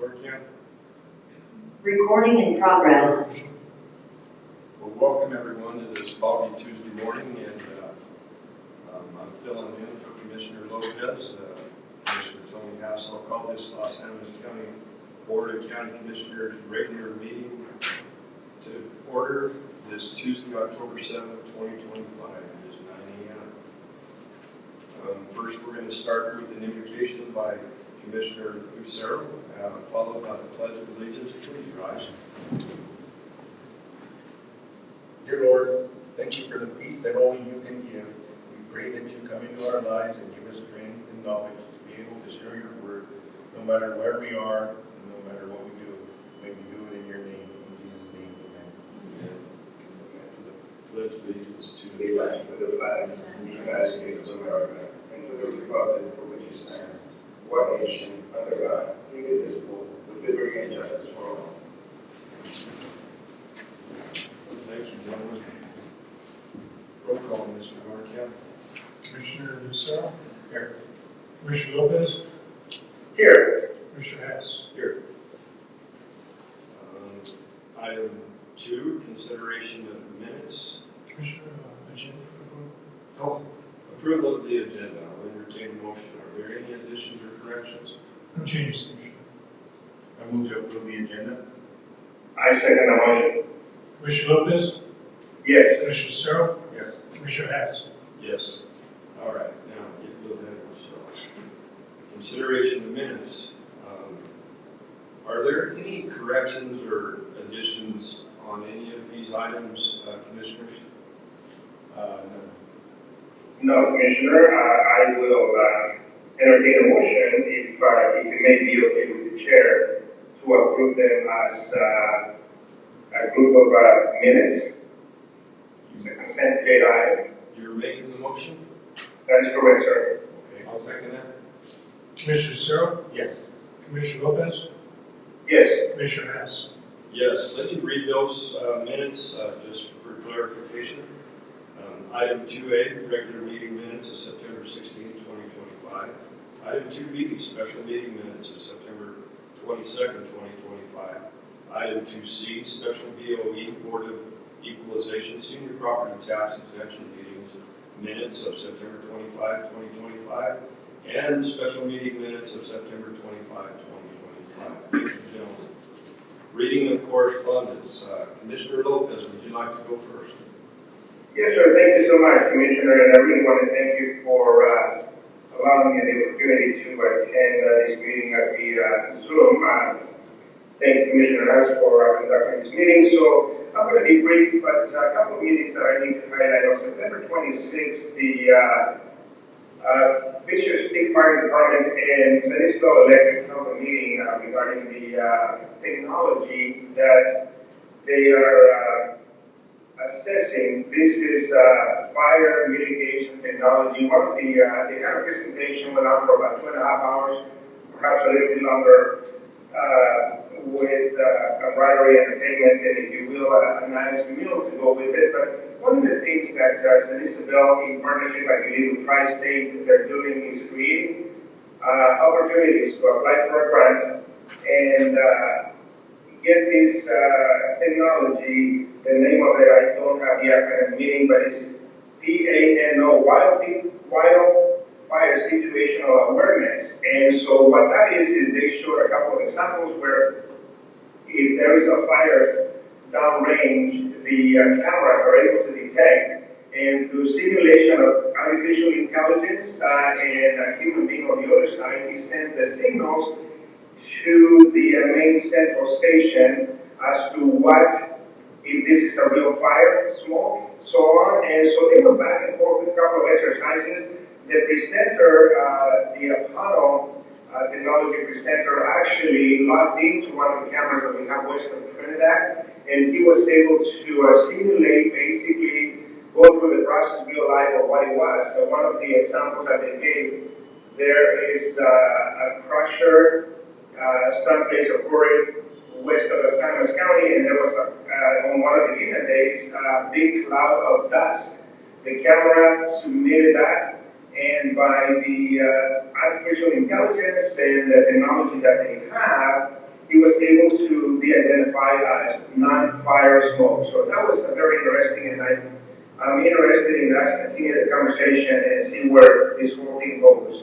Working. Recording in progress. Well, welcome everyone to this foggy Tuesday morning, and I'm filling in for Commissioner Lopez. Commissioner Tony House. I'll call this Los Animas County Board of County Commissioners regular meeting to order this Tuesday, October 7th, 2025. It is 9 a.m. First, we're going to start with an invocation by Commissioner Lucero, followed by the Pledge of Allegiance. Please rise. Dear Lord, thank you for the peace that only you can give. We pray that you come into our lives and give us strength and knowledge to be able to share your word, no matter where we are, and no matter what we do. May we do it in your name. In Jesus' name, amen. Pledge allegiance to the flag of the United States of America, and to the republic for which it stands, one nation, under God, indivisible, with liberty and justice for all. Thank you, gentlemen. Roll call, Mr. Garcia. Commissioner Lucero? Here. Commissioner Lopez? Here. Commissioner Hess? Here. Item 2, consideration of minutes. Commissioner, agenda for approval? Approval of the agenda. I'll entertain a motion. Are there any additions or corrections? No changes, Commissioner. I move to approve the agenda. I second the motion. Commissioner Lopez? Yes. Commissioner Lucero? Yes. Commissioner Hess? Yes. All right, now get a little ahead of myself. Consideration of minutes. Are there any corrections or additions on any of these items, Commissioners? No, Commissioner, I will entertain a motion if it may be okay with the chair to approve them as a group of minutes. It's a consent agenda item. You're making the motion? That is correct, sir. Okay, I'll second that. Commissioner Lucero? Yes. Commissioner Lopez? Yes. Commissioner Hess? Yes, let me read those minutes just for clarification. Item 2A, regular meeting minutes of September 16, 2025. Item 2B, special meeting minutes of September 22nd, 2025. Item 2C, special BOE, Board of Equalization, Senior Property Tax Exemption meetings minutes of September 25, 2025. And special meeting minutes of September 25, 2025. Thank you, gentlemen. Reading of correspondence. Commissioner Lopez, would you like to go first? Yes, sir. Thank you so much, Commissioner, and I really want to thank you for allowing me the opportunity to attend this meeting at the Zoom. Thank you, Commissioner Hess, for conducting this meeting. So I'm going to be brief, but a couple of meetings that I need to highlight. On September 26th, the Fisher State Fire Department and San Isidro Electric held a meeting regarding the technology that they are assessing. This is fire mitigation technology. One of they had a presentation went on for about 2.5 hours, perhaps a little bit longer, with camaraderie, entertainment, and if you will, a nice meal to go with it. But one of the things that San Isabel, in partnership, I believe, with Tri-State, they're doing is creating opportunities to apply for a grant and get this technology. The name of it I don't have yet at a meeting, but it's PANO, Wildfire Situational Awareness. And so what that is they showed a couple of examples where if there is a fire downrange, the cameras are able to detect, and through simulation of artificial intelligence and a human being on the other side, he sends the signals to the main central station as to what, if this is a real fire, smoke, so on. And so they went back and forth with a couple of exercises. The presenter, the Apollo technology presenter, actually logged into one of the cameras that we have west of Trinidad, and he was able to simulate, basically go through the process real life of what it was. So one of the examples that they gave, there is a crusher someplace occurring west of San Luis County, and there was on one of the given days a big cloud of dust. The camera submitted that, and by the artificial intelligence and the technology that they have, So that was very interesting, and I'm interested in us continue the conversation and see where this whole thing goes.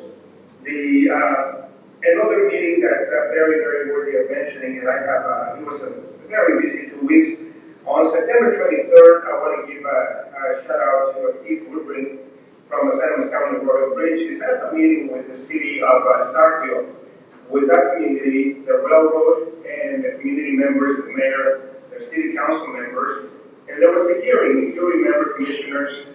Another meeting that very, very worthy of mentioning, and I have, it was a very busy 2 weeks. On September 23rd, I want to give a shout out to Keith Woodring from the San Luis County Road Bridge. He's had a meeting with the city of Starkville, with that community, the railroad, and the community members, the mayor, the city council members. And there was a hearing. If you remember, commissioners,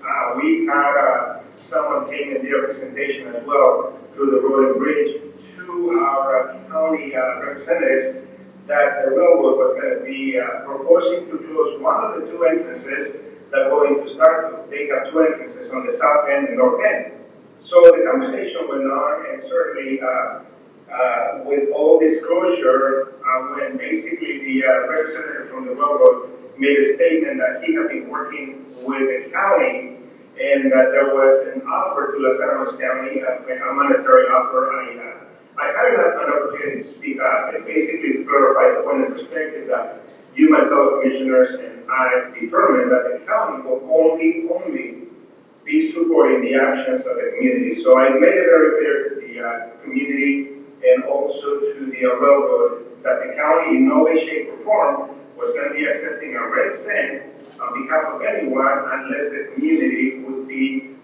we had someone came and did a presentation as well through the road and bridge to our county representatives that the railroad was going to be proposing to close one of the two entrances that go into Starkville. They have two entrances on the south end and north end. So the conversation went on, and certainly with all disclosure, when basically the representative from the railroad made a statement that he had been working with the county and that there was an offer to Los Animas County, a monetary offer. I had an opportunity to speak up and basically clarify the point of perspective that you, my fellow commissioners, and I determined that the county will only be supporting the actions of the community. So I made it very clear to the community and also to the railroad that the county in no way, shape, or form was going to be accepting a red cent on behalf of anyone unless the community would be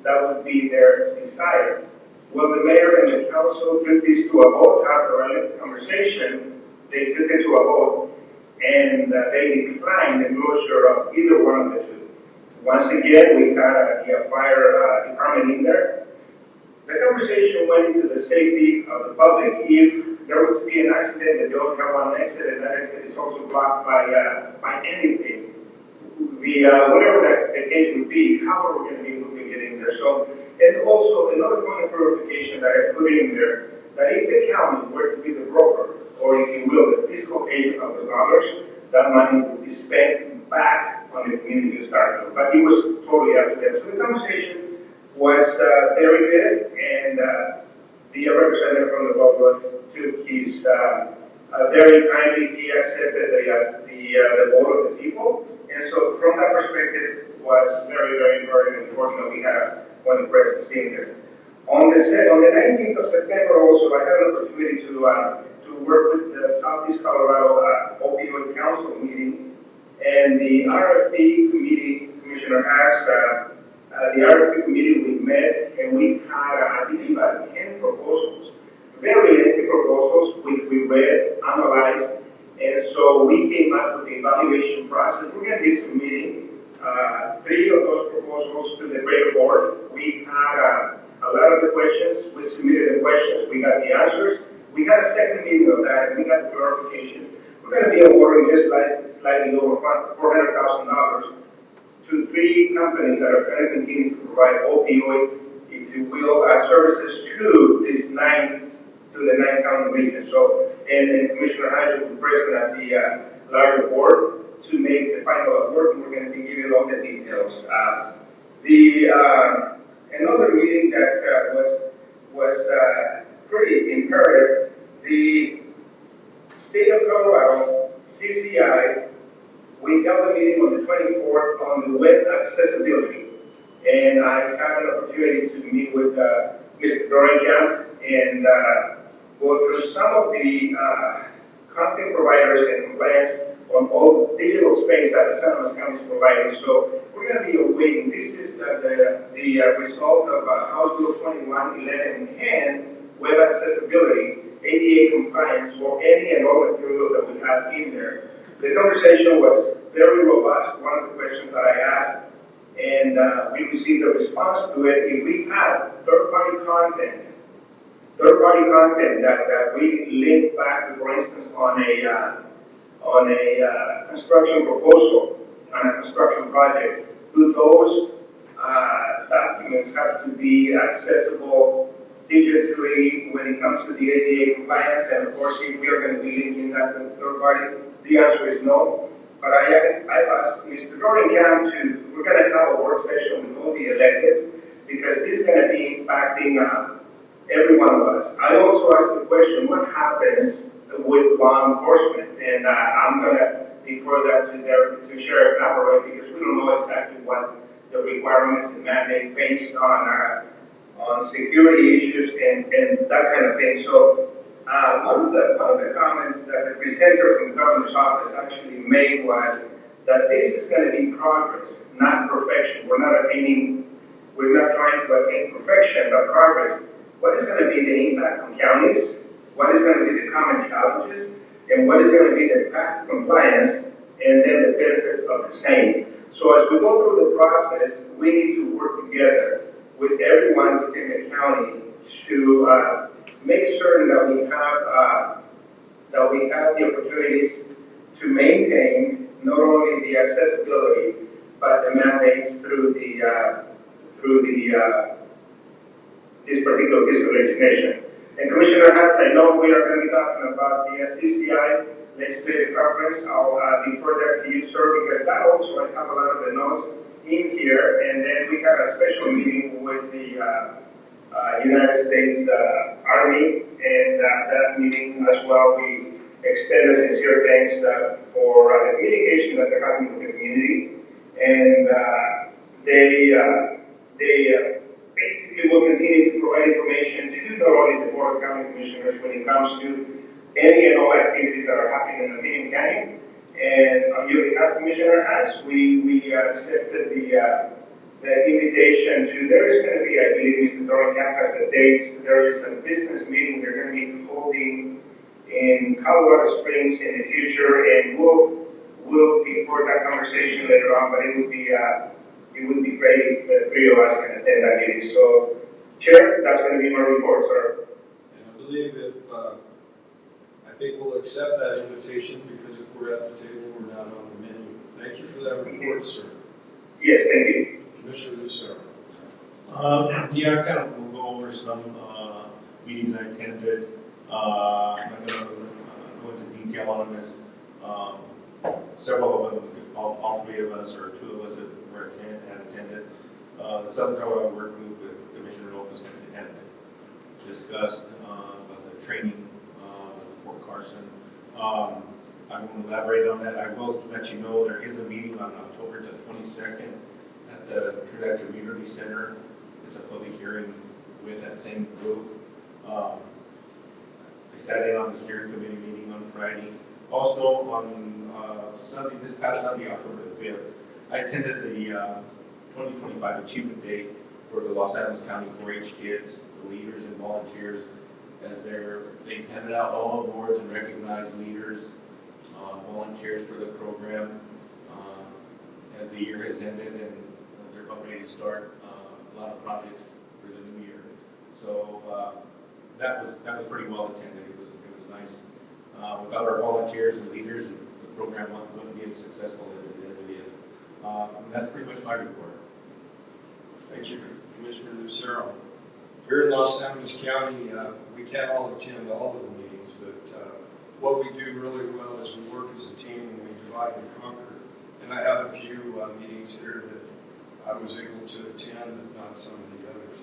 their desire. Well, the mayor and the council took this to a vote after a lengthy conversation. They took it to a vote, and they declined the closure of either one of the two. Once again, we had the fire department in there. The conversation went into the safety of the public. If there were to be an accident, that they don't have one exit, and that exit is also blocked by anything. Whatever the case would be, how are we going to be moving it in there? So, and also another point of clarification that I put in there, that if the county were to be the broker, or if you will, the fiscal agent of the dollars, that money would be spent back on the community of Starkville. But it was totally up to them. So the conversation was very good, and the representative from the railroad took his very kindly. He accepted the vote of the people, and so from that perspective, was very, very, very important that we had one presence in there. On the 19th of September, also, I had an opportunity to work with the Southeast Colorado Opioid Council meeting, and the RFP committee, Commissioner Haas, the RFP committee, we met, and we had, I think, about 10 proposals, very lengthy proposals, which we read, analyzed, and so we came up with the evaluation process. We're going to be submitting 3 of those proposals to the greater board. We had a lot of the questions. We submitted the questions. We got the answers. We had a second meeting of that, and we got the clarification. We're going to be awarding just slightly over $400,000 to 3 companies that are going to continue to provide opioid, if you will, services to the 9 county region. So, and Commissioner Hayes will be present at the larger board to make the final award, and we're going to be giving all the details. Another meeting that was pretty imperative, the state of Colorado, CCI, we held a meeting on the 24th on the web accessibility, and I had an opportunity to meet with Mr. Dorenkamp and go through some of the content providers and compliance on all digital space that the San Luis County is providing. So we're going to be awaiting. This is the result of House Bill 2111 in hand, web accessibility, ADA compliance for any and all materials that we have in there. The conversation was very robust. One of the questions that I asked, and we received a response to it, if we had third-party content that we link back to, for instance, on a construction proposal, on a construction project, do those documents have to be accessible digitally when it comes to the ADA compliance? And of course, if we are going to be linking that to the third party, the answer is no. But I asked Mr. Dorenkamp we're going to have a work session with all the electeds, because this is going to be impacting every one of us. I also asked the question, what happens with law enforcement? And I'm going to defer that to Sheriff Navarro, because we don't know exactly what the requirements and mandate based on security issues and that kind of thing. So one of the comments that the presenter from the governor's office actually made was that this is going to be progress, not perfection. We're not trying to attain perfection, but progress. What is going to be the impact on counties? What is going to be the common challenges? And what is going to be the path to compliance? And then the benefits of the same. So as we go through the process, we need to work together with everyone within the county to make certain that we have the opportunities to maintain not only the accessibility but the mandates through this particular piece of legislation. And Commissioner Hatch, I know we are going to be talking about the CCI legislative conference. I'll defer that to you, sir, because that also I have a lot of the notes in here. And then we had a special meeting with the United States Army, and that meeting as well, we extend a sincere thanks for the communication that they're having with the community. And they basically will continue to provide information to not only the Board of County Commissioners when it comes to any and all activities that are happening in Dominion County. And on your behalf, Commissioner Hatch, we accepted the invitation to, there is going to be, I believe Mr. Dorncamp has the dates, there is a business meeting they're going to be holding in Colorado Springs in the future, and we'll defer that conversation later on, but it would be great if the three of us can attend that meeting. So, Chair, that's going to be my report, sir. And I believe I think we'll accept that invitation, because if we're at the table, we're not on the menu. Thank you for that report, sir. Yes, thank you. Commissioner Lucero. Yeah, I kind of will go over some meetings I attended. I'm not going to go into detail on them, as several of them, all three of us, or two of us that had attended. The Southern Colorado Work Group with Commissioner Lopez had discussed the training at Fort Carson. I won't elaborate on that. I will let you know there is a meeting on October the 22nd at the Trinidad Community Center. It's a public hearing with that same group. I sat in on the steering committee meeting on Friday. Also on Sunday, this past Sunday, October the 5th, I attended the 2025 Achievement Day for the Los Angeles County 4-H kids, the leaders and volunteers, as they handed out all awards and recognized leaders, volunteers for the program as the year has ended, and they're about ready to start a lot of projects for the new year. So that was pretty well attended. It was nice. Without our volunteers and leaders, the program wouldn't be as successful as it is. And that's pretty much my report. Thank you, Commissioner Lucero. Here in Los Angeles County, we can't all attend all of the meetings, but what we do really well is we work as a team and we divide and conquer. And I have a few meetings here that I was able to attend, but not some of the others.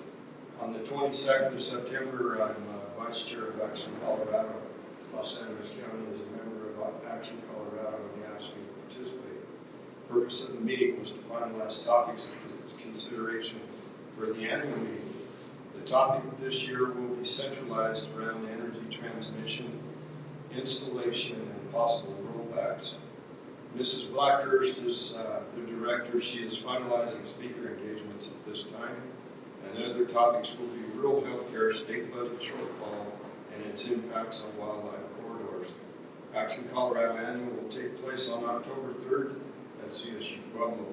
On the 22nd of September, I'm Vice Chair of Action Colorado. Los Angeles County is a member of Action Colorado, and they asked me to participate. The purpose of the meeting was to finalize topics of consideration for the annual meeting. The topic this year will be centralized around energy transmission, installation, and possible rollbacks. Mrs. Blackhurst is the director. She is finalizing speaker engagements at this time. And other topics will be rural healthcare, state budget shortfall, and its impacts on wildlife corridors. Action Colorado Annual will take place on October 3rd at CSU Pueblo.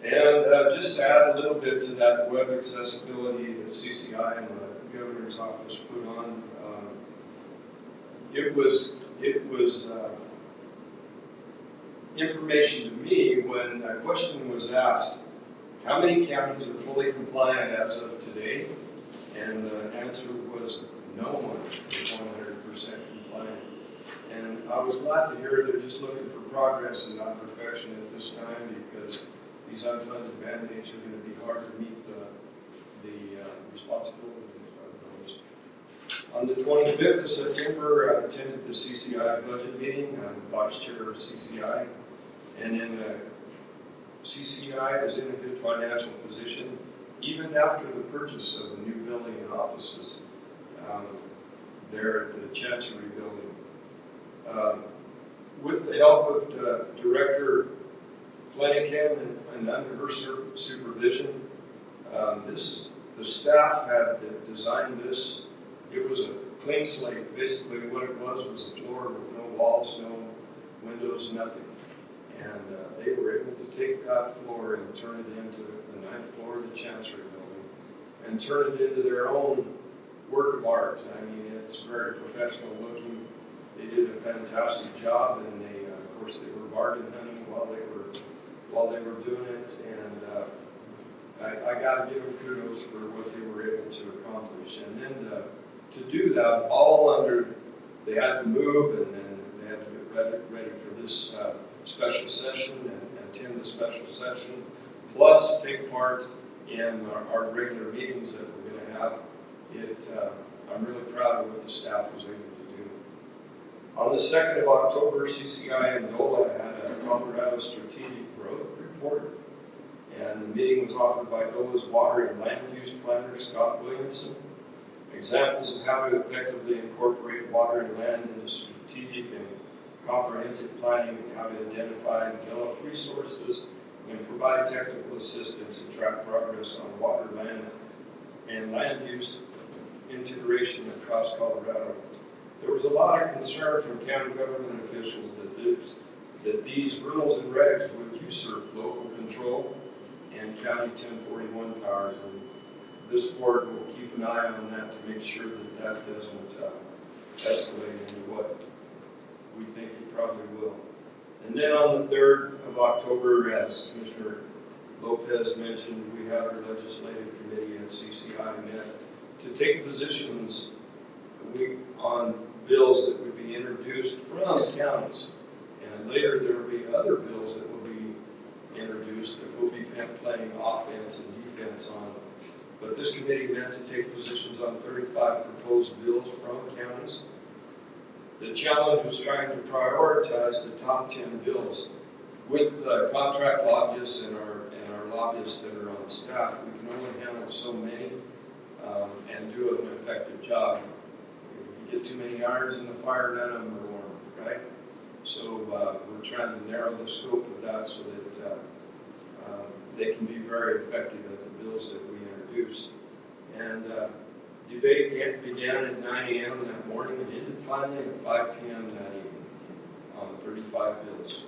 And just to add a little bit to that web accessibility that CCI and the governor's office put on, it was information to me when a question was asked, how many counties are fully compliant as of today? And the answer was no one is 100% compliant. And I was glad to hear they're just looking for progress and not perfection at this time, because these unfunded mandates are going to be hard to meet the responsibilities of those. On the 25th of September, I attended the CCI budget meeting. I'm vice chair of CCI. And then CCI is in a good financial position, even after the purchase of the new building and offices there at the Chancery building. With the help of Director Flanagan and under her supervision, the staff had designed this. It was a clean slate. Basically what it was a floor with no walls, no windows, nothing. And they were able to take that floor and turn it into the 9th floor of the Chancery building and turn it into their own work of art. I mean, it's very professional looking. They did a fantastic job, and they, of course, they were bargain hunting while they were doing it. And I got to give them kudos for what they were able to accomplish. And then to do that, all under, they had to move, and then they had to get ready for this special session and attend the special session, plus take part in our regular meetings that we're going to have. I'm really proud of what the staff was able to do. On the 2nd of October, CCI and NOLA had a Colorado Strategic Growth Report, and the meeting was offered by NOLA's Water and Land Use Planner, Scott Williamson. Examples of how to effectively incorporate water and land into strategic and comprehensive planning, and how to identify and develop resources and provide technical assistance and track progress on water, land, and land use integration across Colorado. There was a lot of concern from county government officials that these rules and regs would usurp local control and county 1041 powers, and this board will keep an eye on that to make sure that doesn't escalate into what we think it probably will. And then on the 3rd of October, as Commissioner Lopez mentioned, we had our legislative committee at CCI met to take positions on bills that would be introduced from counties. And later there will be other bills that will be introduced that will be playing offense and defense on. But this committee met to take positions on 35 proposed bills from counties. The challenge was trying to prioritize the top 10 bills. With contract lobbyists and our lobbyists that are on staff, we can only handle so many and do an effective job. If you get too many irons in the fire, none of them are warm, right? So we're trying to narrow the scope of that so that they can be very effective at the bills that we introduce. And debate began at 9 a.m. that morning and ended finally at 5 p.m. that evening on 35 bills.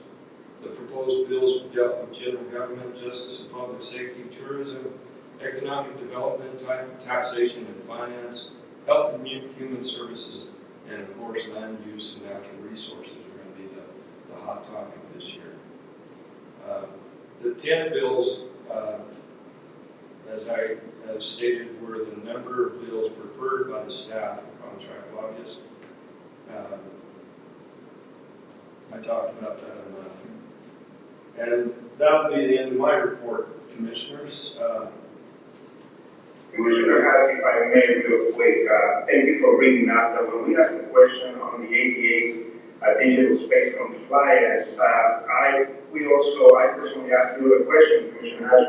The proposed bills dealt with general government, justice and public safety, tourism, economic development, taxation and finance, health and human services, and of course land use and natural resources are going to be the hot topic this year. The 10 bills, as I have stated, were the number of bills preferred by the staff and contract lobbyists. I talked about that enough. And that will be the end of my report, Commissioners. Commissioner Haas, if I may real quick, thank you for bringing up that when we asked the question on the ADA digital space compliance, I personally asked you a question, Commissioner Haas,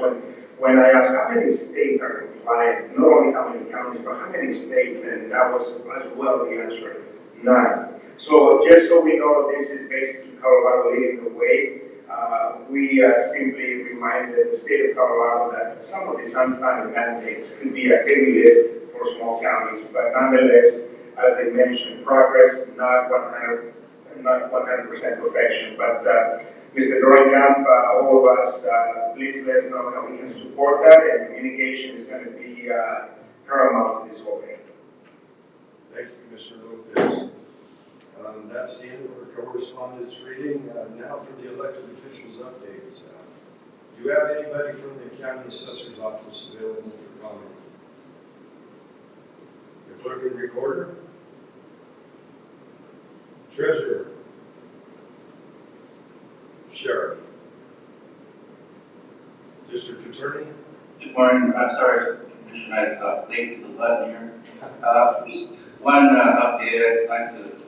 when I asked how many states are compliant, not only how many counties, but how many states, and that was as well the answer, none. So just so we know, this is basically Colorado leading the way. We simply reminded the state of Colorado that some of these unfunded mandates could be a heavy lift for small counties, but nonetheless, as they mentioned, progress, not 100% perfection. But Mr. Dorenkamp, all of us, please let us know how we can support that, and communication is going to be paramount to this whole thing. Thank you, Commissioner Lopez. That's the end of our correspondence reading. Now for the elected officials updates. Do you have anybody from the county assessor's office available for comment? The clerk and recorder? Treasurer? Sheriff? District attorney? Good morning. I'm sorry, Commissioner, I clicked the button here. Just one update I'd like to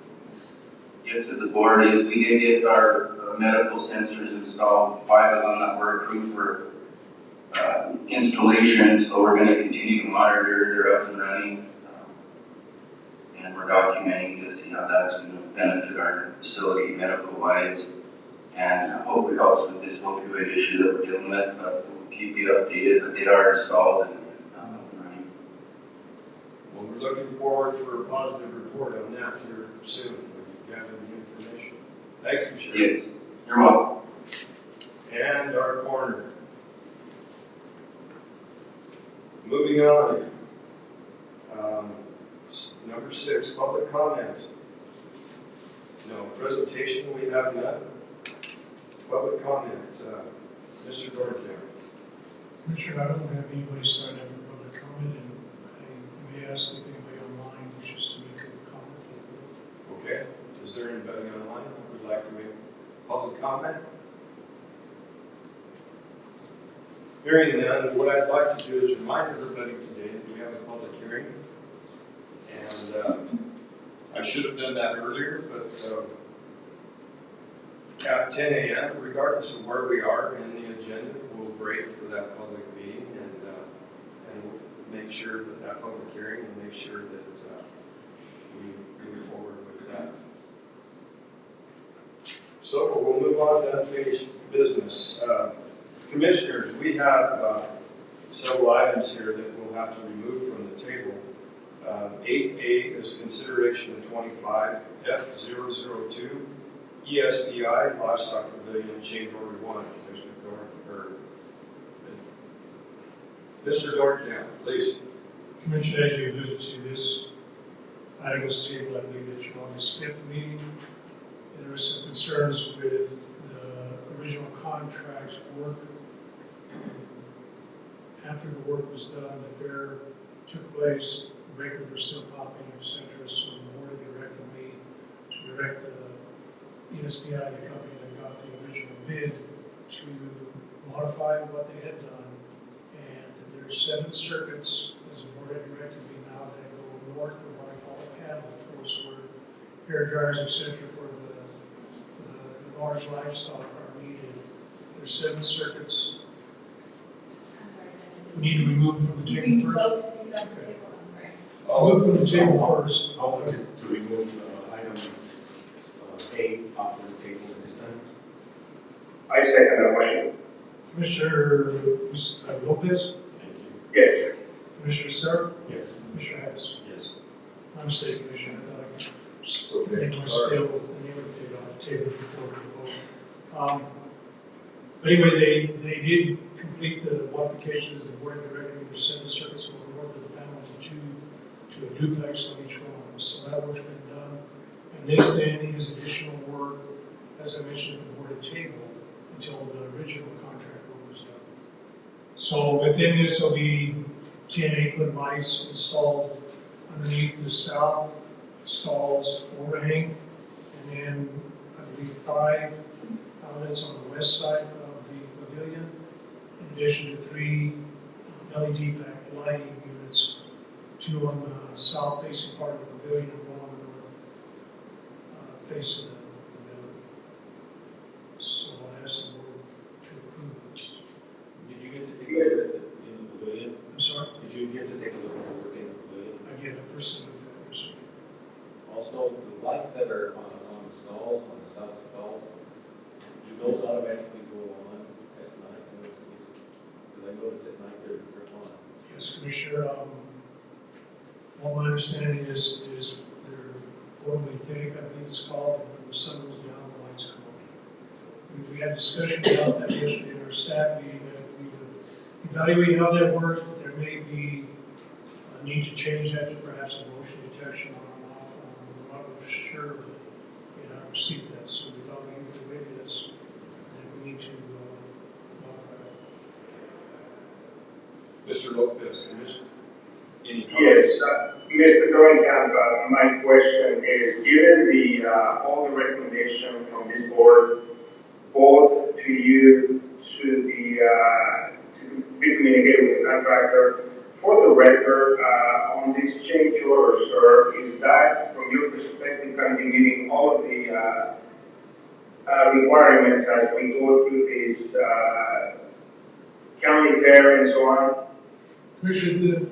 give to the board is we did get our medical sensors installed, 5 of them that were approved for installation, so we're going to continue to monitor, they're up and running, and we're documenting to see how that's going to benefit our facility medical-wise, and hopefully helps with this opioid issue that we're dealing with, but we'll keep you updated, but they are installed and up and running. Well, we're looking forward for a positive report on that here soon, when you gather the information. Thank you, Sheriff. Yes, you're welcome. And our coroner. Moving on. Number 6, public comment. No, presentation, we have none. Public comment, Mr. Dorncamp. Commissioner, I don't have anybody sign up for public comment, and I may ask if anybody online wishes to make a comment. Okay, is there anybody online who would like to make public comment? Hearing none, what I'd like to do is remind everybody today that we have a public hearing. And I should have done that earlier, but at 10 a.m., regardless of where we are in the agenda, we'll break for that public meeting and we'll make sure that that public hearing and make sure that we move forward with that. So we'll move on to unfinished business. Commissioners, we have several items here that we'll have to remove from the table. 8A is consideration of 25 F002 ESDI Livestock Pavilion Change Order 1. Mr. Dorncamp, please. Commissioner, as you alluded to, this item was tabled, I believe, at your August 5th meeting. There were some concerns with the original contract work. After the work was done, the fair took place, breakers were still popping, etc. So the board directed me to direct the ESPI, the company that got the original bid, to modify what they had done. And there are 7 circuits, as the board had directed me now, that go north of what I call a cattle course, where hair dryers, etc. for the large livestock are needed. There's 7 circuits. We need to remove from the table first. I'll move from the table first. I'll look to remove item A off of the table at this time. I second the motion. Commissioner Lopez? Thank you. Yes. Commissioner Sarah? Yes. Commissioner Harris? Yes. I'm state Commissioner. I thought Okay. I make my spill and the other thing off the table before we vote. But anyway, they did complete the modifications. The board directed me to send the circuits from the north of the panel to a duplex on each one. So that work's been done. And they say it is additional work, as I mentioned at the board table, until the original contract work was done. So within this will be 10 8-foot lights installed underneath the south stalls overhang, and then I believe 5 outlets on the west side of the pavilion, in addition to 3 LED back lighting units, 2 on the south facing part of the pavilion and 1 on the north face of the pavilion. So I'll ask the board to approve it. Did you get to take a look at in the pavilion? I'm sorry? Did you get to take a look at the work in the pavilion? I get a person with that. Also, the lights that are on the stalls, on the south stalls, do those automatically go on at night? Because I notice at night they're on. Yes, Commissioner, what my understanding is they're formally take, I believe it's called, and when the sun goes down, the lights come on. We had discussion about that yesterday in our staff meeting, that we would evaluate how that works, but there may be a need to change that to perhaps a motion detection on and off. I'm not sure, but I received that, so we thought we would maybe this, and if we need to modify that. Mr. Lopez, Commissioner, any Yes, comments? Mr. Dorncamp, my question is, given all the recommendation from this board, both to you, to be communicated with the contractor For the record, on this change order, sir, is that from your perspective going to be meeting all of the requirements as we go through this county fair and so on? Commissioner,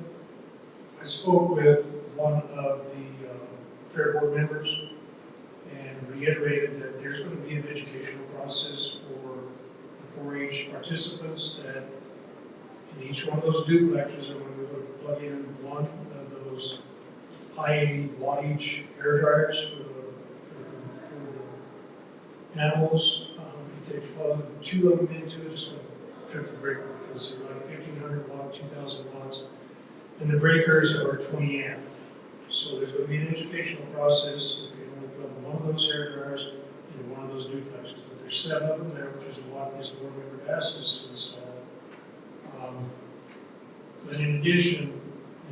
I spoke with one of the fair board members and reiterated that there's going to be an educational process for the 4-H participants, that in each one of those duplexes are going to plug in one of those high wattage air dryers for the animals. They plug 2 of them into it, just to trip the breaker, because they're like 1,500 watt, 2,000 watts, and the breakers are 20 amp. So there's going to be an educational process that they only plug one of those air dryers into one of those duplexes. But there's 7 of them there, which is what this board member asked us to install. But in addition,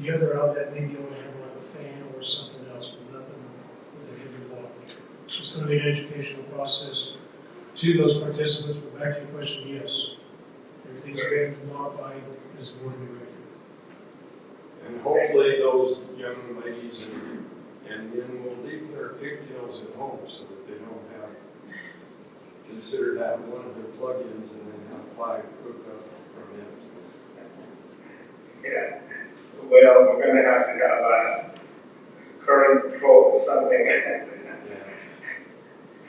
the other outlet maybe only have like a fan or something else, but nothing with a heavy wattage. So it's going to be an educational process to those participants. But back to your question, yes, everything's ready to modify as the board be ready. And hopefully those young ladies and men will leave their pigtails at home so that they don't have, consider that one of their plug-ins and then have 5 hooked up from them. Yeah. Well, we're going to have current control something. Yeah.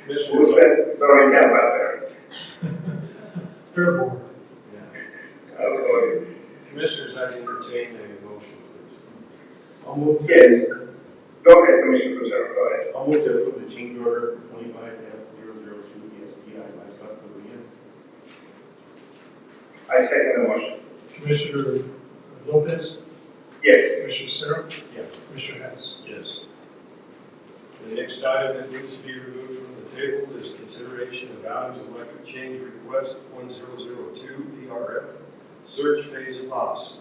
We'll send Dorian Camp out there. Fair board. Yeah. Okay. Commissioners, I entertain a motion, please. I'll move to, Yes. Go ahead, Commissioner Cruzero, go ahead. I'll move to approve the change order 25F002 ESPI Livestock Pavilion. I second the motion. Commissioner Lopez, Yes. Commissioner Sarah, Yes. Commissioner Hess. Yes. The next item that needs to be removed from the table is consideration of Adams Electric Change Request 1002 PRF Surge Phase Loss.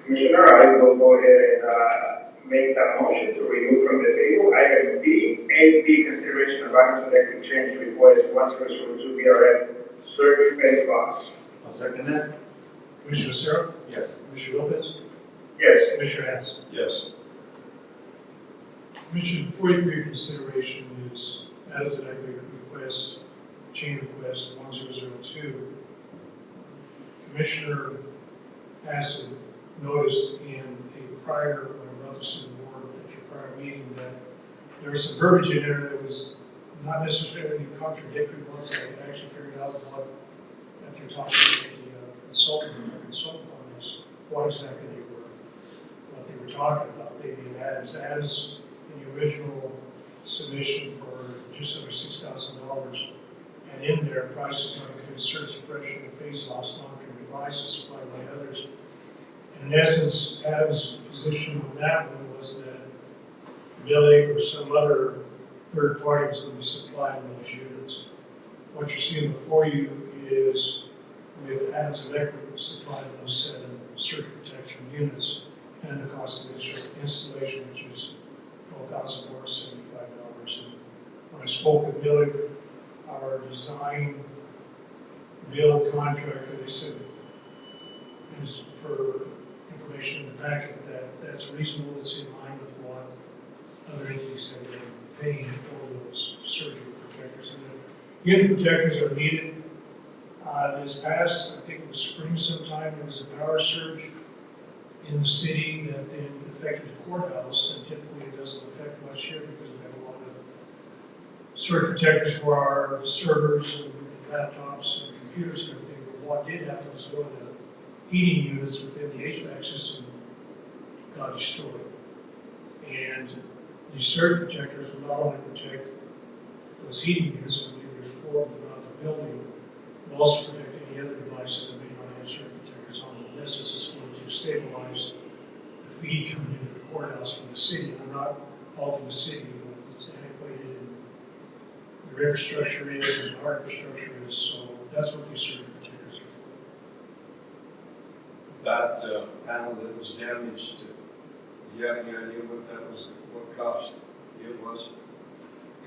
Commissioner, I will go ahead and make that motion to remove from the table item B, 8B, consideration of items electric change request 1002 BRF surge phase loss. I'll second that. Commissioner Sarah, Yes. Commissioner Lopez, Yes. Commissioner Hess. Yes. Commissioner, before you for your consideration is Adams Electric request, change request 1002. Commissioner Hess noticed in a prior, when I brought this to the board at your prior meeting, that there was some verbiage in there that was not necessarily contradictory once I actually figured out after talking to the consultant on this, what exactly what they were talking about, maybe in Adams. Adams, in the original submission for just under $6,000, and in there, prices not include surge suppression and phase loss monitoring devices supplied by others. And in essence, Adams' position on that one was that Billy or some other third party was going to be supplying those units. What you're seeing before you is with Adams Electric supplying those 7 surge protection units and the cost of installation, which is $12,475. And when I spoke with Billy, our design build contractor, they said, as per information in the packet, that's reasonable, it's in line with what other entities have been paying for those surgery protectors. And the unit protectors are needed. This past, I think it was spring sometime, there was a power surge in the city that then affected the courthouse, and typically it doesn't affect much here because we have a lot of surge protectors for our servers and laptops and computers and everything. But what did happen was one of the heating units within the HVAC system got destroyed. And these surge protectors will not only protect those heating units, I believe there's 4 throughout the building, will also protect any other devices that may not have surge protectors on them. This is going to stabilize the feed coming into the courthouse from the city. And I'm not faulting the city, but it's antiquated and their infrastructure is and our infrastructure is, so that's what these surge protectors are for. That panel that was damaged, do you have any idea what that was, what cost it was?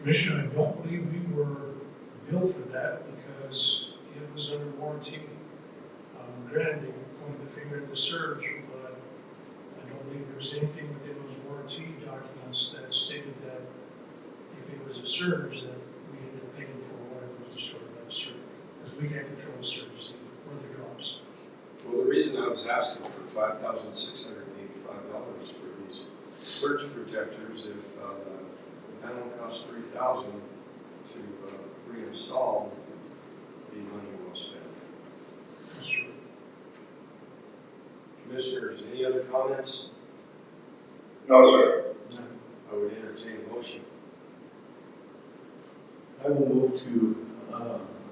Commissioner, I don't believe we were billed for that because it was under warranty. Granted, they point the finger at the surge, but I don't believe there was anything within those warranty documents that stated that if it was a surge, that we ended up paying for whatever was destroyed by the surge. Because we can't control the surges or the drops. Well, the reason I was asking for $5,685 for these surge protectors, if the panel costs $3,000 to reinstall, the money well spent. That's true. Commissioners, any other comments? No, sir. I would entertain a motion. I will move to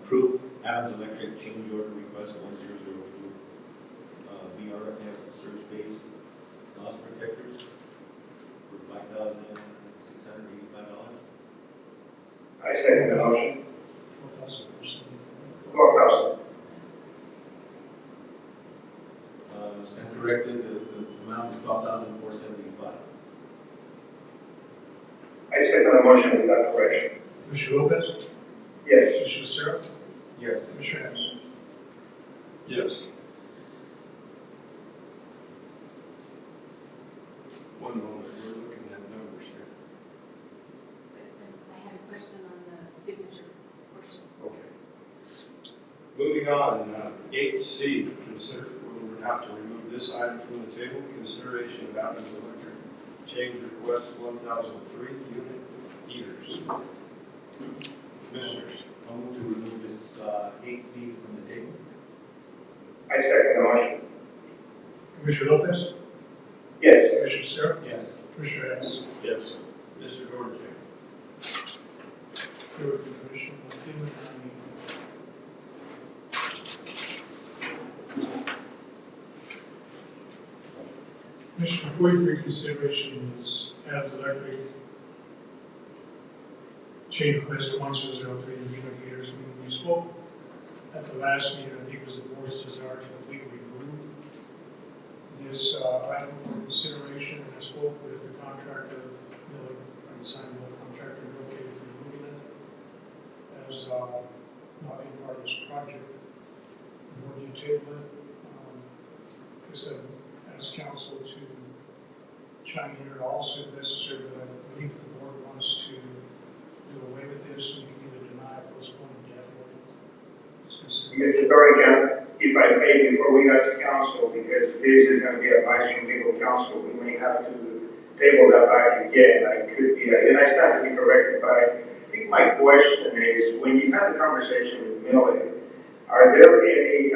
approve Adams Electric change order request 1002 VRF surge phase loss protectors for $5,685. I second the motion. 12,000%. 12,000. Stand corrected, the amount is $12,475. I second the motion with that correction. Commissioner Lopez? Yes. Commissioner Sarah? Yes. Commissioner Evans? Yes. One moment, we're looking at numbers here. I had a question on the signature portion. Okay. Moving on, 8C, consider, we would have to remove this item from the table. Consideration of Adams Electric change request 1003 unit heaters. Commissioners, I'll move to remove this 8C from the table. I second the motion. Commissioner Lopez? Yes. Commissioner Sarah? Yes. Commissioner Evans? yes. Mr. Gordon. Here with the Commissioner. Commissioner, before you for your consideration is Adams Electric change request 1003 unit heaters. We spoke at the last meeting, I think it was the board's desire to completely remove this item for consideration. I spoke with the contractor, Miller, I signed the contractor located for removing it as not being part of this project. The board you table it. I said, ask council to chime in or also if necessary, but I believe the board wants to do away with this, and you can either deny or postpone indefinitely. Mr. Dorian, if I may, before we ask the council, because this is going to be advice from legal counsel, we may have to table that back again. I could be, and I stand to be corrected, but I think my question is, when you had the conversation with Millie, are there any,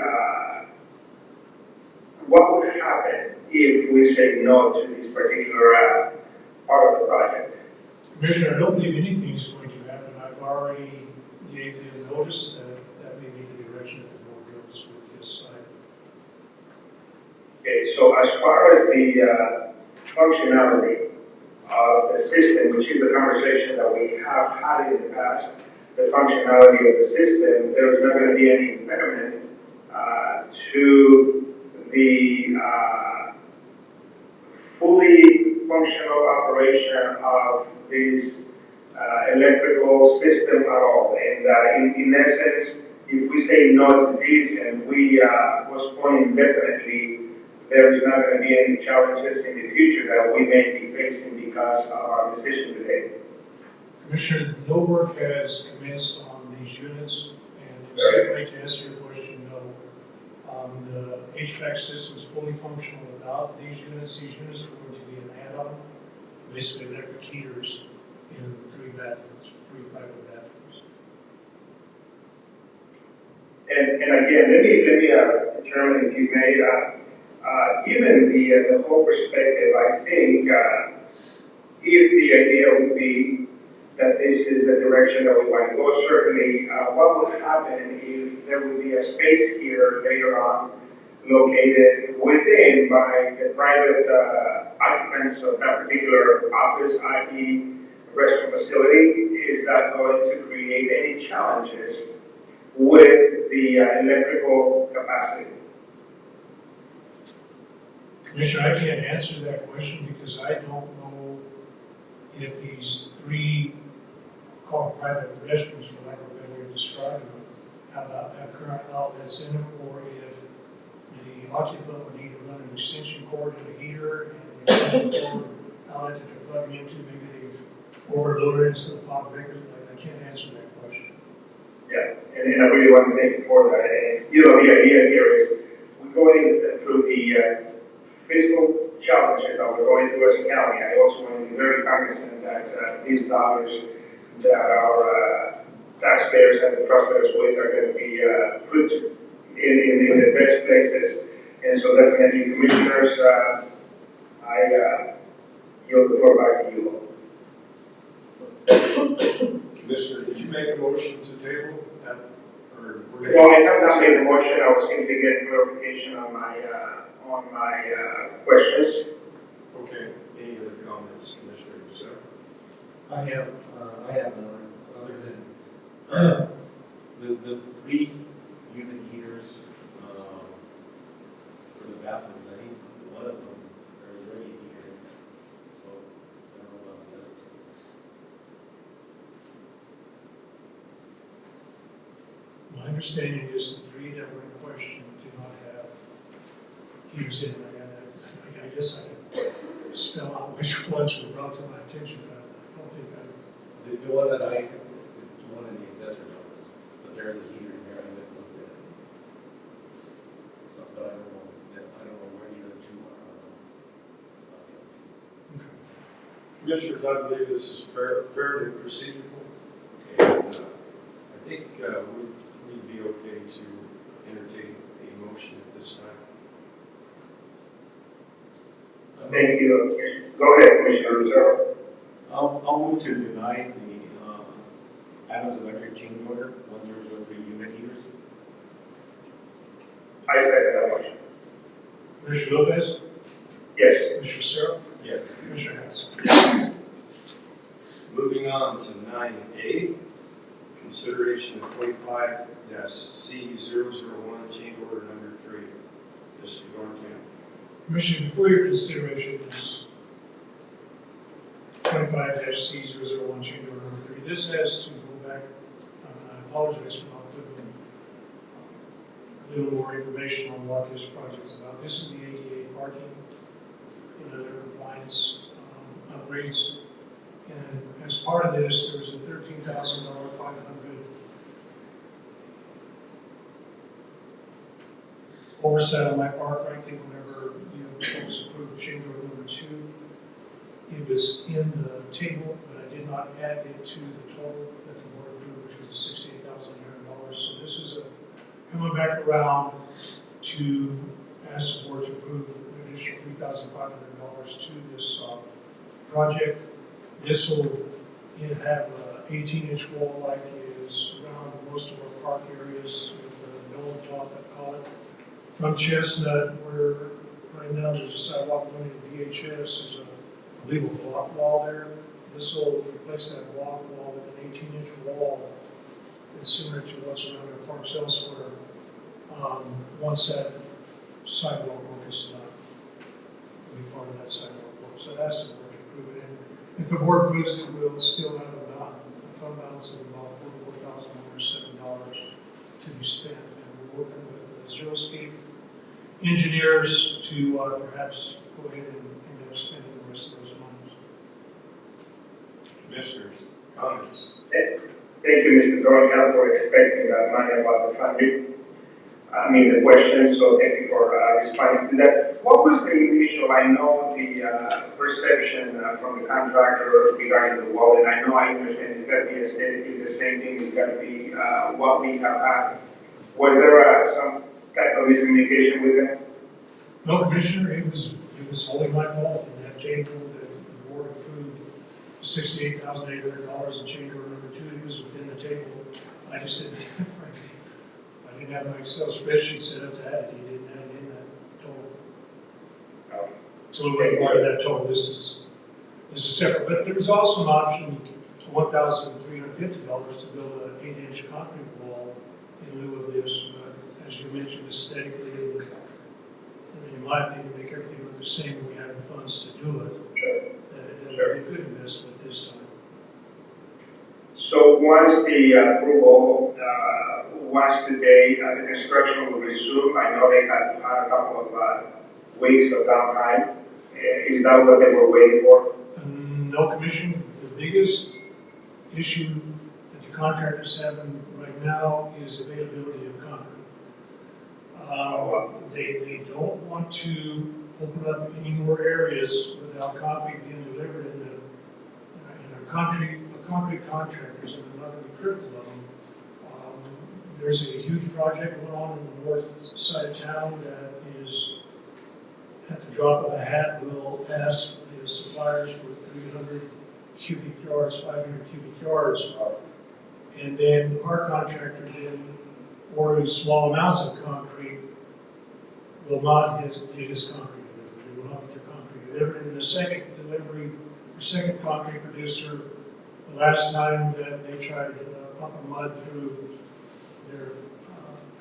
what would happen if we say no to this particular part of the project? Commissioner, I don't believe anything is going to happen. I've already gave them notice that that may be the direction that the board goes with this item. Okay, so as far as the functionality of the system, which is the conversation that we have had in the past, the functionality of the system, there's not going to be any impediment to the fully functional operation of this electrical system at all. And in essence, if we say no to this and we postpone indefinitely, there is not going to be any challenges in the future that we may be facing because of our decision today. Commissioner, no work has commenced on these units, and secondly, to answer your question, no. The HVAC system is fully functional without these units. These units are going to be an add-on, basically electric heaters in 3 bathrooms, 3 private bathrooms. And again, let me determine if you may, given the whole perspective, I think if the idea would be that this is the direction that we want to go, certainly what would happen if there would be a space here later on located within by the private occupants of that particular office, i.e. restroom facility, is that going to create any challenges with the electrical capacity? Commissioner, I can't answer that question because I don't know if these 3 called private restrooms, for lack of a better way to describe them, have current outlets in them, or if the occupant would need to run an extension cord and a heater, and the extension cord outlet that they're plugging into, maybe they've overloaded it, it's gonna pop breakers, I can't answer that question. Yeah, and I really want to thank you for that. And, you know, the idea here is we're going through the fiscal challenges that we're going through as a county. I also want to be very cognizant that these dollars that our taxpayers and trust us with are going to be put in the best places. And so definitely, commissioners, I yield the floor back to you all. Commissioner, did you make a motion to table that, or? Well, I have not made the motion. I was simply getting clarification on my questions. Okay, any other comments, Commissioner Lucero? I have none, other than the 3 unit heaters, for the bathrooms, I think one of them, there's already a heater in there, so I don't know about the other 2. My understanding is the 3 that were in question do not have heaters in it. I guess I can spell out which ones were brought to my attention, but I don't think I. The one that the one in the assessor's office, but there's a heater in there, I haven't looked at it. So, but I don't know where the other 2 are. Commissioners, I believe this is fairly procedural, and I think we'd be okay to entertain a motion at this time. Thank you. Go ahead, Commissioner Lucero. I'll move to deny the Animas electric change order 1003 unit heaters. I second that motion. Commissioner Lopez, Yes. Commissioner Searle, Yes. Commissioner Hess. Moving on to 9A, consideration of 25-C001, change order number 3, District Dorn County. Commissioner, before your consideration is 25-C001, change order number 3. This has to go back, I apologize for not putting a little more information on what this project's about. This is the ADA parking and other compliance upgrades. And as part of this, there's a $13,500 oversight on my part, frankly, whenever folks approved change order number 2. It was in the table, but I did not add it to the total that the board approved, which was the $68,800. So this is coming back around to ask the board to approve an additional $3,500 to this project. This will have an 18-inch wall like is around most of our park areas with a dome top, I call it. From Chestnut, where right now there's a sidewalk running to DHS, there's a legal block wall there. This will replace that block wall with an 18-inch wall that's similar to what's around our parks elsewhere. Once that sidewalk work is done, it'll be part of that sidewalk work. So that's the board to approve it. And if the board approves it, we'll still have about a fund balance of about $44,107 to be spent. And we're working with the Zeroscape engineers to perhaps go ahead and end up spending the rest of those monies. Commissioners, comments? Thank you, Mr. Dorn, for expecting that money about the funding. The question, so thank you for responding to that. What was the initial, I know the perception from the contractor regarding the wall, and I know I understand it's got to be aesthetically the same thing, it's got to be what we have had. Was there some type of miscommunication with them? No, Commissioner, it was wholly my fault. In that table that the board approved $68,800 in change order number 2, it was within the table. I just didn't, frankly, I didn't have my Excel spreadsheet set up to add it. He didn't add it in that total. So it wasn't part of that total. This is separate. But there was also an option for $1,350 to build an 8-inch concrete wall in lieu of this. But as you mentioned, aesthetically, in my opinion, make everything look the same. We have the funds to do it. That would be a good investment this time. So once the approval once today, the construction will resume. I know they had a couple of weeks of downtime. Is that what they were waiting for? No, Commission, the biggest issue that the contractor's having right now is availability of concrete. They don't want to open up any more areas without concrete being delivered in our concrete contractors, and I'm not going to be critical of them. There's a huge project going on in the north side of town that is, at the drop of a hat, will ask the suppliers for 300 cubic yards, 500 cubic yards. And then our contractor then ordering small amounts of concrete will not get his concrete delivered. They will not get their concrete delivered. And the second delivery, the second concrete producer, the last time that they tried to pump mud through their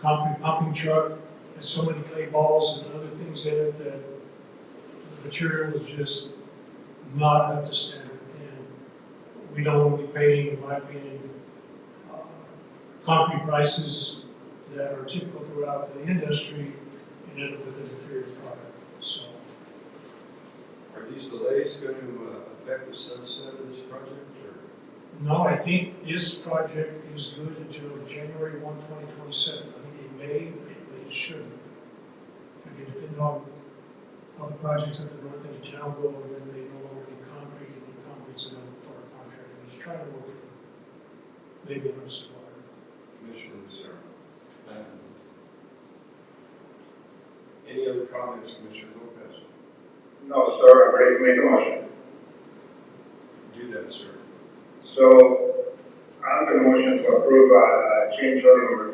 concrete pumping truck, had so many clay balls and other things in it that the material was just not up to standard. And we don't want to be paying, in my opinion, concrete prices that are typical throughout the industry and end up with an inferior product. So, Are these delays going to affect the sunset of this project? Or? no, I think this project is good until January 1, 2027. I think it may, but it shouldn't. It depends on how the projects at the north end of town go, and then they no longer need concrete, and concrete's another for our contractor. He's trying to work with maybe another supplier. Commissioner Lucero. Any other comments, Commissioner Lopez? No, sir, I'm ready to make a motion. Do that, sir. So, I'm going to motion to approve change order number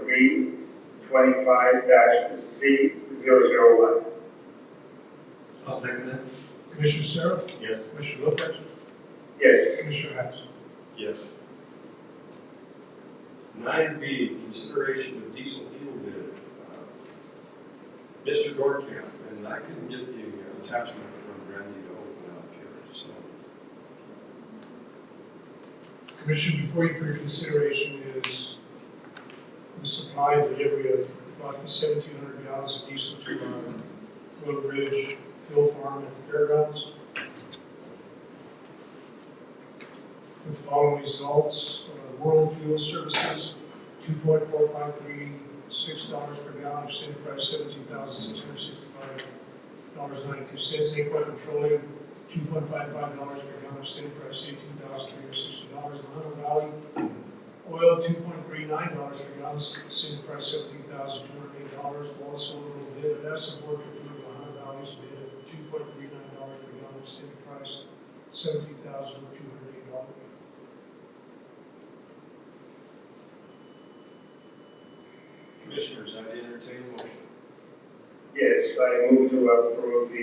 325-C001. I'll second that. Commissioner Sarah? Yes. Commissioner Lopez? Yes. Commissioner Hatch? Yes. 9B, consideration of diesel fuel bid. Mr. Dorkamp, and I couldn't get the attachment from Randy to open up here, so. Commission, before you for your consideration is the supply and delivery of about 1,700 gallons of diesel to our Road Ridge Fuel Farm at the fairgrounds. With the following results, World Fuel Services, $2.4536 per gallon, stated price $17,665.92. Aqua Petroleum, $2.55 per gallon, stated price $18,360. Hunter Valley Oil, $2.39 per gallon, stated price $17,208. Wallace Oil bid, that's the board to approve the Hunter Valley's bid at $2.39 per gallon, stated price $17,208. Commissioners, I entertain a motion. Yes, I move to approve the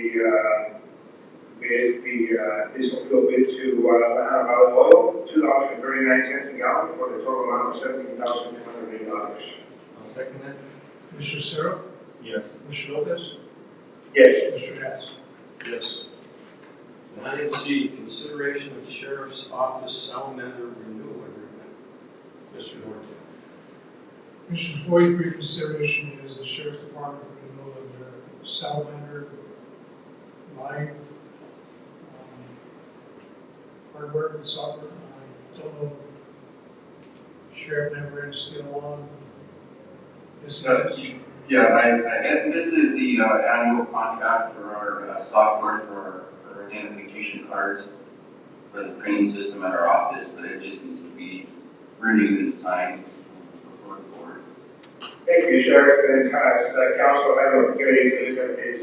diesel fuel bid to Oil, $2.39 a gallon for the total amount of $17,208. I'll second that. Commissioner Sarah? Yes. Commissioner Lopez? Yes. Commissioner Hatch? Yes. 9C, consideration of Sheriff's Office Salamander Renewal Agreement. Mr. Dorkamp. Commissioner, before you for your consideration is the Sheriff's Department renewal of the Salamander line, hardware and software. I don't know, Sheriff never had to see along. This is. Yeah, this is the annual contract for our software for our identification cards for the printing system at our office, but it just needs to be renewed and signed before the board. Thank you, Sheriff, and has council had an opportunity to look at his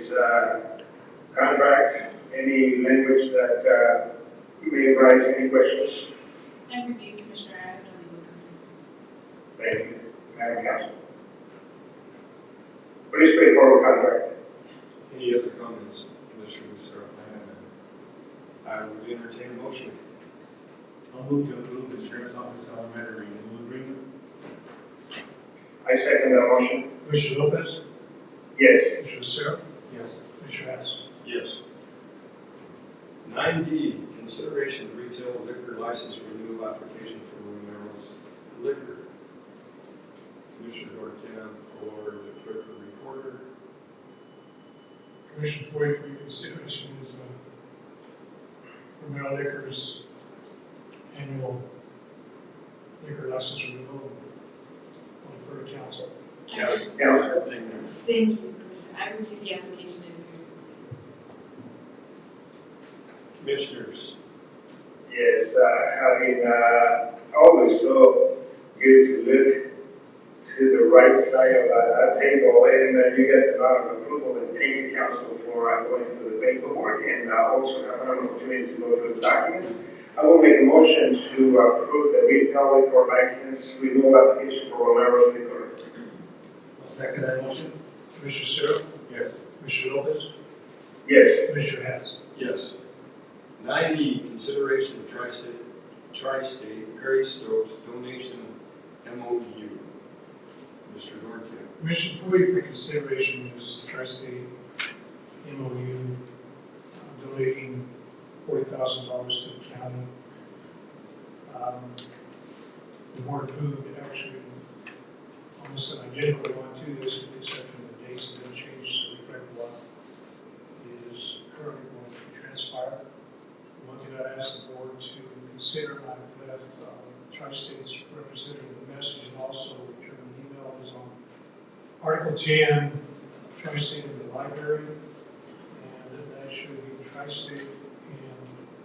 contract? Any language that may arise, any questions? I've reviewed, Commissioner, I have no legal concerns. Thank you, Madam Council. Pretty straightforward contract. Any other comments, Commissioner Lucero? I would entertain a motion. I'll move to approve the Sheriff's Office Salamander Renewal Agreement. I second that motion. Commissioner Lopez? Yes. Commissioner Sarah? Yes. Commissioner Hatch? Yes. 9D, consideration of retail liquor license renewal application for Romero's Liquor. Commissioner Dortemp or the clerk or reporter. Commission for your consideration is Romero Liquor's annual liquor license renewal for the council. Council. Yeah. Thank you. Thank you, Commissioner. I reviewed the application and it appears complete. Commissioners. Yes, having always so good to look to the right side of a table, and you get a lot of approval, and thank you, council, for going through the paperwork, and also have an opportunity to go through the documents. I will make a motion to approve the retail liquor license renewal application for Romero's Liquor. I'll second that motion. Commissioner Searle, Yes. Commissioner Lopez, Yes. Commissioner Hess. Yes. 9E, consideration of Tri-State Perry Stokes donation MOU. Mr. Dortemp. Commission for your consideration is Tri-State MOU donating $40,000 to the county. The board approved actually almost an identical one to this, with the exception of the dates that have changed to reflect what is currently going to transpire. One thing I asked the board to consider, and I've left Tri-State's representative the message, and also returned an email, is on Article 10, Tri-State in the library, and that should be Tri-State in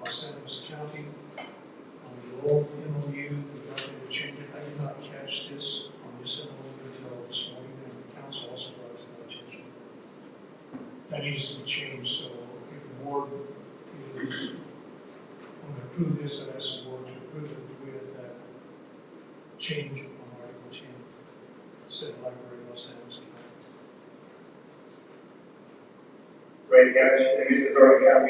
Los Angeles County. On the old MOU, we're not going to change it. I did not catch this on this MOU until this morning, and the council also brought it to my attention. That needs to be changed, so if the board is going to approve this, I'd ask the board to approve it with that change on Article 10, said library, Los Angeles County. Great, Mr. Dortemp,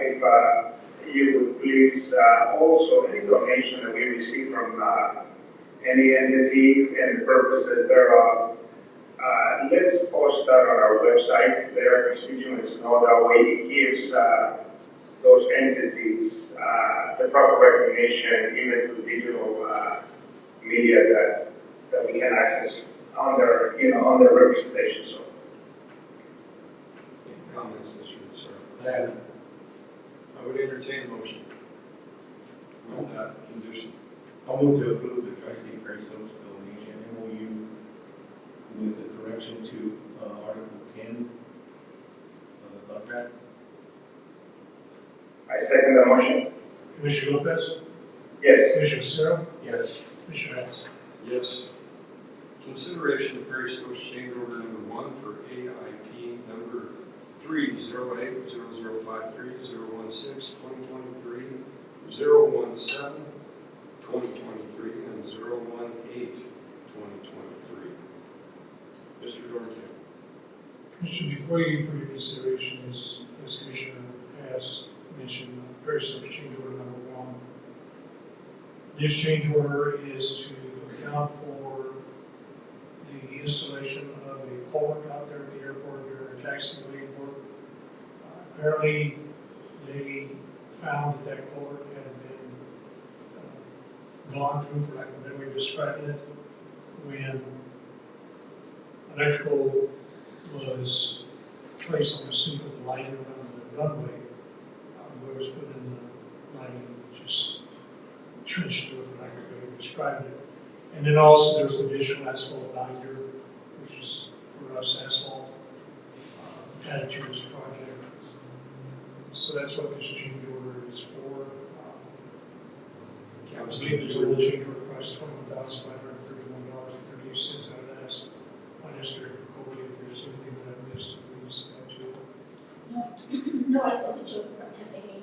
if you would please also any donation that we receive from any entity and the purposes thereof, let's post that on our website. Let our constituents know that way it gives those entities the proper recognition, even through digital media that we can access on their, on their representation. So. Any comments, Mr. Searle? That, I would entertain a motion on that condition. I'll move to approve the Tri-State Perry Stokes donation MOU with the correction to Article 10 of the contract. I second the motion. Commissioner Lopez, Yes. Commissioner Searle, Yes. Commissioner Hess. Yes. Consideration of Perry Stokes change order number 1 for AIP number 308-0053, 016, 2023, 017, 2023, and 018, 2023. Mr. Dortemp. Commissioner, before you for your consideration is, as Commissioner has mentioned, Perry Stokes change order number 1. This change order is to account for the installation of a culvert out there at the airport during a taxiway work. Apparently, they found that that culvert had been gone through, for lack of a better way of describing it, when electrical was placed on the suit of the lighting around the runway, where it was put in the lighting, just trenched through it, for lack of a better way of describing it. And then also there was additional asphalt binder, which is for us asphalt, added to this project. So that's what this change order is for. I believe the total change order price is $21,531.38. I would ask Finance Director Colby if there's anything that I missed, please add to it. No, I spoke to Joseph from FAA,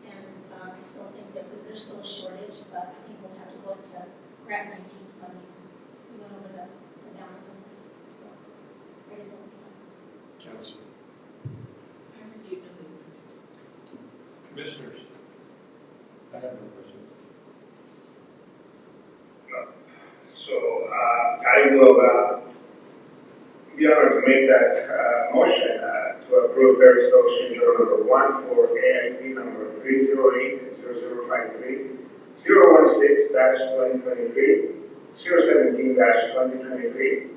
and I still think that there's still a shortage, but I think we'll have to look to grant 19's funding. We went over the balance on this, so ready to go. Council. I reviewed the legal concerns. Commissioners. I have no question. So I will be honored to make that motion to approve Perry Stokes change order number 1 for AIP number 308-0053, 016-2023, 017-2023,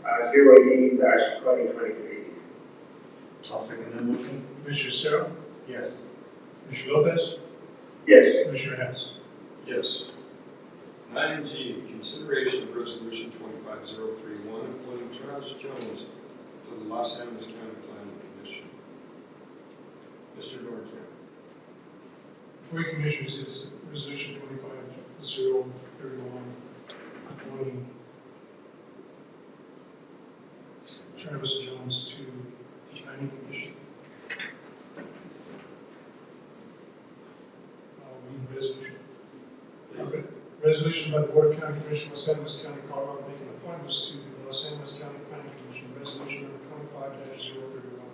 018-2023. I'll second that motion. Commissioner Searle, Yes. Commissioner Lopez, Yes. Commissioner Hess. Yes. Item G, consideration of resolution 25031, appointing Travis Jones to the Los Animas County Planning Commission. Mr. Norcamp. Before you commissioners is resolution 25031, appointing Travis Jones to the planning commission. I'll read the resolution. Okay. Resolution by the Board of County Commission, Los Angeles County, Colorado, making appointments to the Los Angeles County Planning Commission, resolution number 25-031.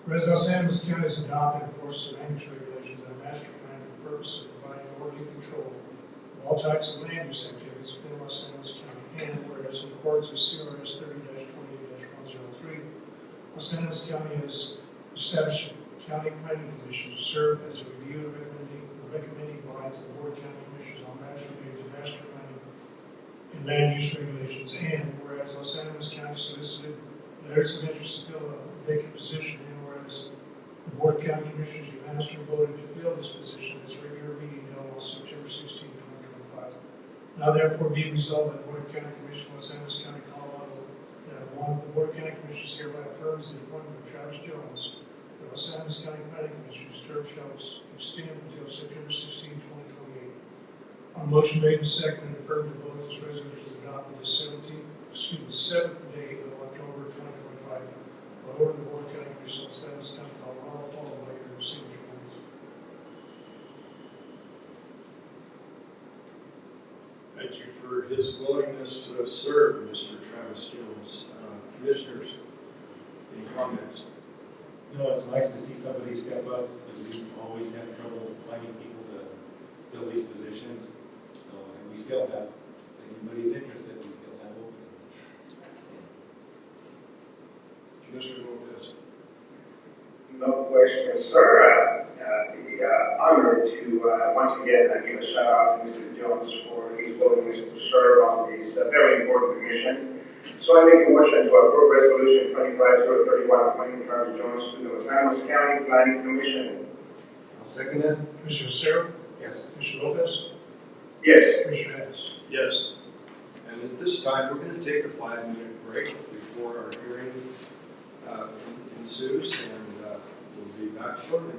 Whereas Los Angeles County has adopted and enforces the land use regulations and a master plan for the purpose of providing orderly control of all types of land use activities within Los Angeles County, and whereas in accordance with CRS 30-28-103, Los Angeles County has established a county planning commission to serve as a review and recommending body to the Board of County Commissioners on matters related to master planning and land use regulations, and whereas Los Angeles County solicited letters of interest to fill a vacant position, and whereas the Board of County Commissioners unanimously voted to fill this position at its regular meeting held on September 16, 2025. Now therefore be resolved by the Board of County Commissioners, Los Angeles County, Colorado, that one, the Board of County Commissioners hereby affirms the appointment of Travis Jones to the Los Angeles County Planning Commission, whose term shall extend until September 16, 2028. On motion made and seconded and affirmed to vote, this resolution is adopted the 7th day of October 2025. By order of the Board of County Commissioners, Los Angeles County, Colorado, followed by your signature lines. Thank you for his willingness to serve, Mr. Travis Jones. Commissioners, any comments? You know, it's nice to see somebody step up, because we always have trouble finding people to fill these positions. So, and we still have, if anybody's interested, we still have openings. Commissioner Lopez. No questions, sir. The honor to once again give a shout out to Mr. Jones for his willingness to serve on this very important commission. So I make a motion to approve resolution 25031, appointing Travis Jones to the Los Angeles County Planning Commission. I'll second that. Commissioner Searle, Yes. Commissioner Lopez, Yes. Commissioner Hess. Yes. And at this time, we're going to take a 5-minute break before our hearing ensues, and we'll be back shortly.